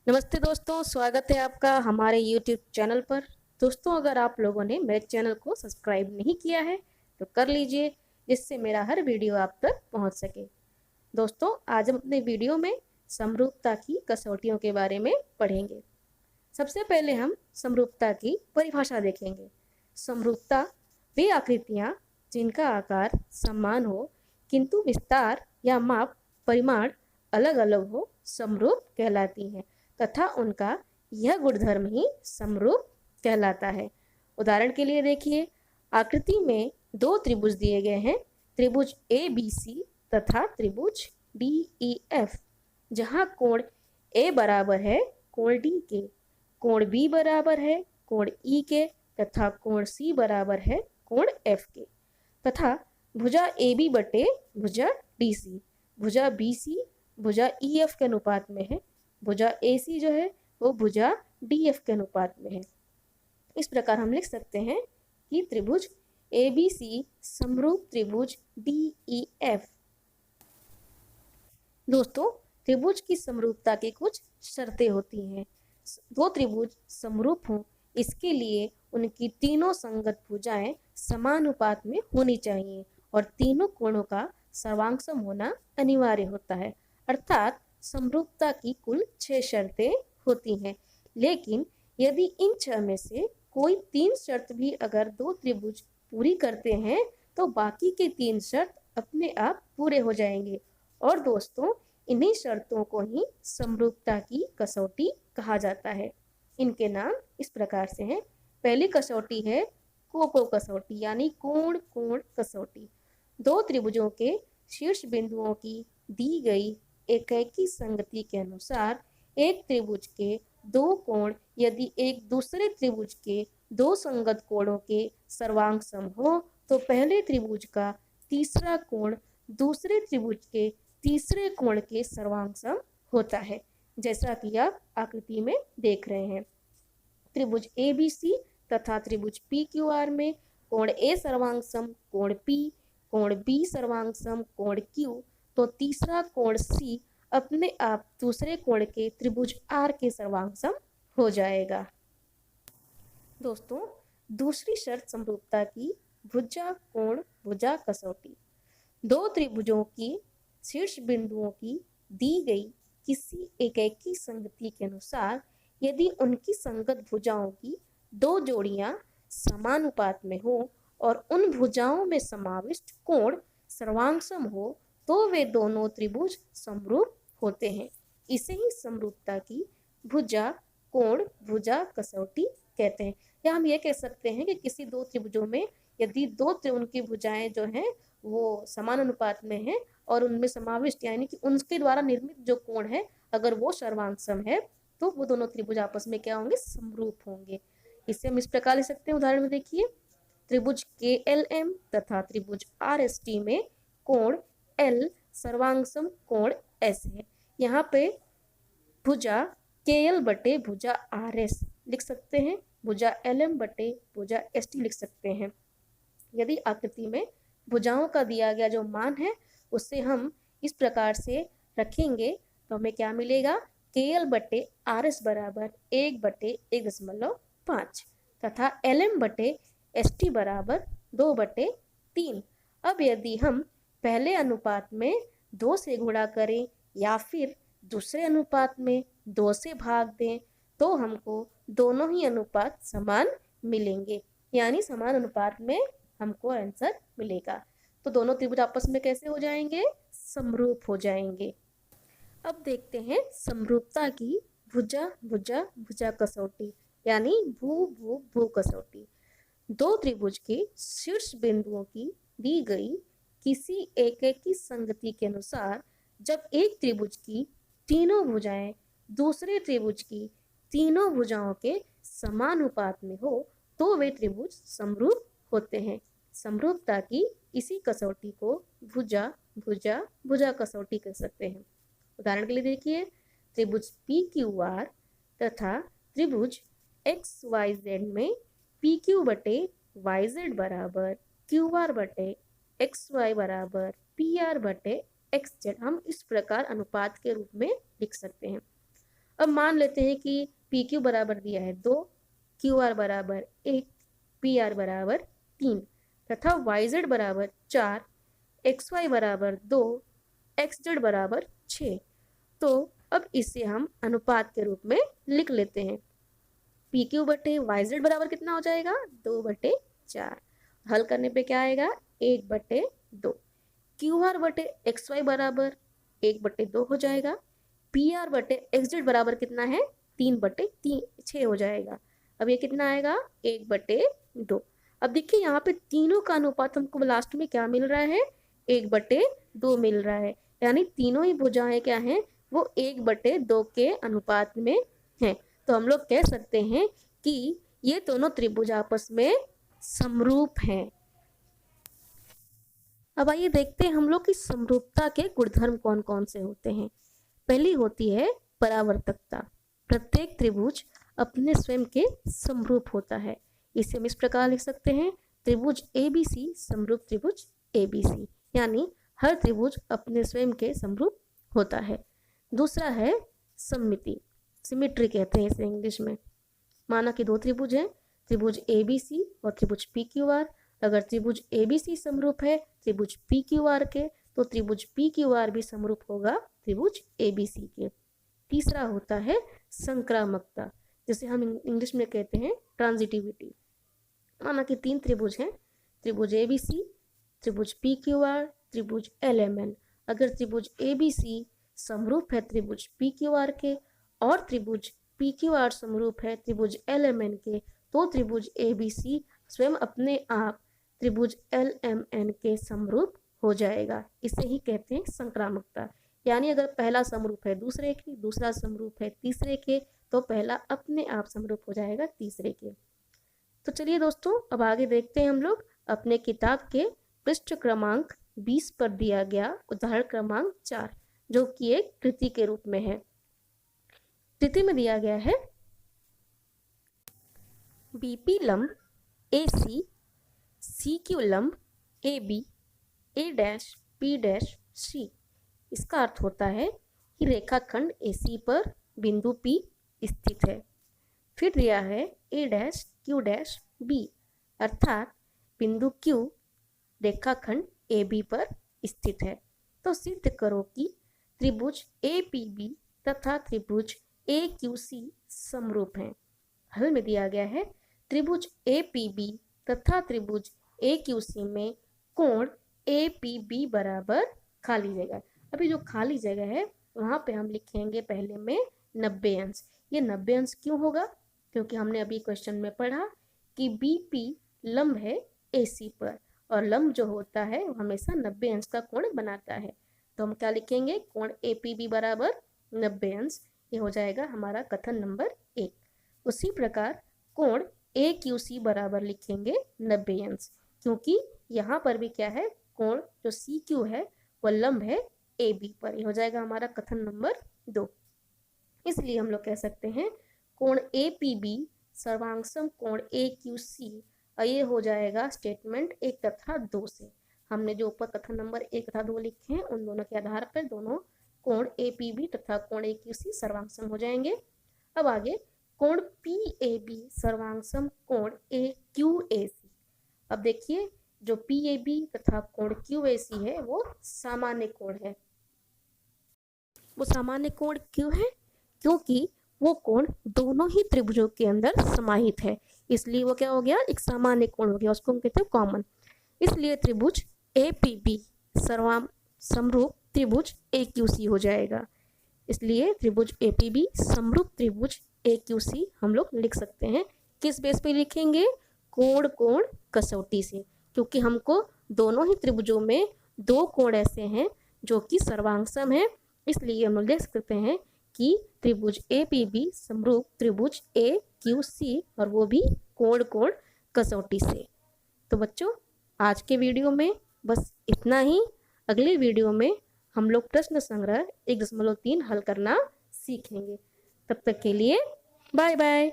नमस्ते दोस्तों, स्वागत है आपका हमारे YouTube चैनल पर। दोस्तों, अगर आप लोगों ने मेरे चैनल को सब्सक्राइब नहीं किया है तो कर लीजिए, जिससे मेरा हर वीडियो आप तक पहुंच सके। दोस्तों, आज हम अपने वीडियो में समरूपता की कसौटियों के बारे में पढ़ेंगे। सबसे पहले हम समरूपता की परिभाषा देखेंगे। समरूपता वे आकृतियाँ जिनका आकार समान हो किंतु विस्तार या माप परिमाण अलग अलग हो, समरूप कहलाती हैं तथा उनका यह गुणधर्म ही समरूप कहलाता है। उदाहरण के लिए देखिए, आकृति में दो त्रिभुज दिए गए हैं, त्रिभुज ए बी सी तथा त्रिभुज डी ई एफ। जहाँ कोण ए बराबर है कोण डी के, कोण बी बराबर है कोण ई के तथा कोण सी बराबर है कोण एफ के, तथा भुजा ए बी बटे भुजा डी सी, भुजा बी सी भुजा ई एफ के अनुपात में है, भुजा ए सी जो है वो भुजा डी एफ के अनुपात में है। इस प्रकार हम लिख सकते हैं कि त्रिभुज ए बी सी समरूप त्रिभुज डी ई एफ। दोस्तों, त्रिभुज की समरूपता की कुछ शर्तें होती हैं। दो त्रिभुज समरूप हों इसके लिए उनकी तीनों संगत भुजाएं समानुपात में होनी चाहिए और तीनों कोणों का सर्वांगसम होना अनिवार्य होता है। अर्थात समरूपता की कुल 6 शर्तें होती हैं, लेकिन यदि इन 6 में से कोई 3 शर्त भी अगर दो त्रिभुज पूरी करते हैं तो बाकी के 3 शर्त अपने आप पूरे हो जाएंगे। और दोस्तों, इन्हीं शर्तों को ही समरूपता की कसौटी कहा जाता है। इनके नाम इस प्रकार से हैं। पहली कसौटी है कोको कसौटी यानी कोण कोण कसौटी। दो त्रिभुजों के शीर्ष बिंदुओं की दी गई एकैकी संगति के अनुसार एक त्रिभुज के दो कोण यदि एक दूसरे त्रिभुज के दो संगत कोणों के सर्वांग सम हो तो पहले त्रिभुज का तीसरा कोण दूसरे त्रिभुज के तीसरे कोण के सर्वांग सम होता है, जैसा कि आप आकृति में देख रहे हैं। त्रिभुज ए बी सी तथा त्रिभुज पी क्यू आर में कोण ए सर्वांग सम कोण पी, कोण बी सर्वांग सम कोण क्यू, तो तीसरा कोण सी अपने आप दूसरे कोण के त्रिभुज आर के सर्वांग सम हो जाएगा। दोस्तों, दूसरी शर्त समरूपता की भुजा कोण भुजा कसौटी। दो त्रिभुजों की शीर्ष बिंदुओं की दी गई किसी एकैकी संगति के अनुसार यदि उनकी संगत भुजाओं की दो जोड़ियां समानुपात में हो और उन भुजाओं में समाविष्ट कोण सर्वांगसम हो तो वे दोनों त्रिभुज समरूप होते हैं। इसे ही समरूपता की भुजा कोण भुजा कसौटी कहते हैं। या हम ये कह सकते हैं कि किसी दो त्रिभुजों में यदि उनकी भुजाएं जो हैं वो समान अनुपात में हैं और उनमें समाविष्ट यानी कि उनके द्वारा निर्मित जो कोण है अगर वो सर्वांग सम है तो वो दोनों त्रिभुज आपस में क्या होंगे, समरूप होंगे। इसे हम इस प्रकार लिख सकते हैं। उदाहरण में देखिए, त्रिभुज के एल एम तथा त्रिभुज आर एस टी में कोण एल सर्वांग सम कोण एस है। यहाँ पे भुजा के एल बटे भुजा आर एस लिख सकते हैं, भुजा एल एम बटे भुजा एस टी लिख सकते हैं। यदि आकृति में भुजाओं का दिया गया जो मान है उससे हम इस प्रकार से रखेंगे तो हमें क्या मिलेगा, के एल बटे आर एस बराबर 1/1.5 तथा एल एम बटे एस टी बराबर 2/3। अब यदि हम पहले अनुपात में 2 से गुणा करें या फिर दूसरे अनुपात में 2 से भाग दें तो हमको दोनों ही अनुपात समान मिलेंगे, यानी समान अनुपात में हमको आंसर मिलेगा। तो दोनों त्रिभुज आपस में कैसे हो जाएंगे, समरूप हो जाएंगे। अब देखते हैं समरूपता की भुजा भुजा भुजा कसौटी यानी भू भू भू कसौटी। दो त्रिभुज के शीर्ष बिंदुओं की दी गई किसी एकैकी संगति के अनुसार जब एक त्रिभुज की तीनों भुजाएं दूसरे त्रिभुज की तीनों भुजाओं के समानुपात में हो तो वे त्रिभुज समरूप होते हैं। समरूपता की इसी कसौटी को भुजा भुजा भुजा कसौटी कह सकते हैं। उदाहरण के लिए देखिए, त्रिभुज पी क्यू आर तथा त्रिभुज एक्स वाई जेड में पी क्यू बटे वाई जेड बराबर क्यू आर बटे एक्स वाई बराबर पी आर बटे एक्स जेड हम इस प्रकार अनुपात के रूप में लिख सकते हैं। अब मान लेते हैं कि पी क्यू बराबर दिया है 2, क्यू आर बराबर 1, पी आर बराबर 3 तथा वाई जेड बराबर 4, एक्स वाई बराबर 2, एक्स जेड बराबर 6। तो अब इसे हम अनुपात के रूप में लिख लेते हैं। पी क्यू बटे वाई जेड बराबर कितना हो जाएगा 2/4। हल करने पे क्या आएगा 1/2। क्यू आर बटे एक्स वाई बराबर 1/2 हो जाएगा। पी आर बटे एक्स जेड बराबर कितना है 3/6 हो जाएगा। अब ये कितना आएगा 1/2। अब देखिए यहाँ पे तीनों का अनुपात हमको लास्ट में क्या मिल रहा है 1/2 मिल रहा है, यानी तीनों ही भुजाएं क्या हैं वो 1/2 के अनुपात में हैं। तो हम लोग कह सकते हैं कि ये दोनों त्रिभुज आपस में समरूप हैं। अब आइए देखते हैं हम लोग की समरूपता के गुणधर्म कौन कौन से होते हैं। पहली होती है परावर्तकता। प्रत्येक त्रिभुज अपने स्वयं के समरूप होता है। इसे हम इस प्रकार लिख सकते हैं त्रिभुज ABC समरूप त्रिभुज ABC, यानी हर त्रिभुज अपने स्वयं के समरूप होता है। दूसरा है सममिति, सिमेट्री कहते हैं इसे इंग्लिश में। माना कि दो त्रिभुज हैं, त्रिभुज ABC और त्रिभुज PQR। अगर त्रिभुज ABC समरूप है त्रिभुज PQR के, तो त्रिभुज PQR भी समरूप होगा त्रिभुज ABC के। तीसरा होता है संक्रामकता, जिसे हम इंग्लिश में कहते हैं ट्रांजिटिविटी। माना कि 3 त्रिभुज हैं, त्रिभुज ABC, त्रिभुज PQR, त्रिभुज LMN। अगर त्रिभुज ABC समरूप है त्रिभुज PQR के और त्रिभुज PQR समरूप है त्रिभुज LMN के, तो त्रिभुज ABC स्वयं अपने आप त्रिभुज LMN के समरूप हो जाएगा। इसे ही कहते हैं संक्रामकता। यानी अगर पहला समरूप है दूसरे के, दूसरा समरूप है तीसरे के, तो पहला अपने आप समरूप हो जाएगा तीसरे के। तो चलिए दोस्तों, अब आगे देखते हैं हम लोग अपने किताब के पृष्ठ क्रमांक 20 पर दिया गया उदाहरण क्रमांक 4, जो कि एक कृति के रूप में है। कृति में दिया गया है BP लंब AC, CQ लंब AB, A', P', C। इसका अर्थ होता है कि रेखाखंड AC पर बिंदु P स्थित है। फिर दिया है A', Q', B, अर्थात बिंदु Q रेखाखंड AB पर स्थित है। तो सिद्ध करो कि त्रिभुज APB तथा त्रिभुज AQC समरूप हैं। हल में दिया गया है त्रिभुज APB तथा त्रिभुज AQC में कोण APB बराबर खाली जगह। अभी जो खाली जगह है वहां पे हम लिखेंगे पहले में 90 अंश। ये 90 अंश क्यों होगा? क्योंकि हमने अभी क्वेश्चन में पढ़ा कि BP लंब है AC पर, और लंब जो होता है वो हमेशा 90 अंश का कोण बनाता है। तो हम क्या लिखेंगे कोण APB बराबर 90 अंश। ये हो जाएगा हमारा कथन नंबर 1। उसी प्रकार कोण AQC बराबर लिखेंगे 90 अंश, क्योंकि यहाँ पर भी क्या है कोण जो CQ है वह लंब है AB पर। ये हो जाएगा हमारा कथन नंबर 2। इसलिए हम लोग कह सकते हैं कोण APB सर्वांगसम कोण AQC, और ये हो जाएगा स्टेटमेंट 1 तथा 2 से। हमने जो ऊपर कथन नंबर 1 तथा 2 लिखे हैं उन दोनों के आधार पर दोनों कोण APB तथा कोण AQC सर्वांगसम हो जाएंगे। अब आगे कोण PAB सर्वांगसम कोण AQAC। अब देखिए जो PAB तथा कोण QAC है वो सामान्य कोण है। वो सामान्य कोण क्यों है? क्योंकि वो कोण दोनों ही त्रिभुजों के अंदर समाहित है, इसलिए वो क्या हो गया एक सामान्य कोण हो गया, उसको हम कहते हैं कॉमन। इसलिए त्रिभुज APB समरूप त्रिभुज AQC हो जाएगा। इसलिए त्रिभुज APB समरूप त्रिभुज AQC हम लोग लिख सकते हैं। किस बेस पे लिखेंगे? कोण कोण कसौटी से, क्योंकि हमको दोनों ही त्रिभुजों में 2 कोण ऐसे हैं जो कि सर्वांगसम है, इसलिए हम लोग लिख सकते हैं कि त्रिभुज APB समरूप त्रिभुज AQC, और वो भी कोण कोण कसौटी से। तो बच्चों आज के वीडियो में बस इतना ही। अगले वीडियो में हम लोग प्रश्न संग्रह 1.3 हल करना सीखेंगे। तब तक के लिए बाय बाय।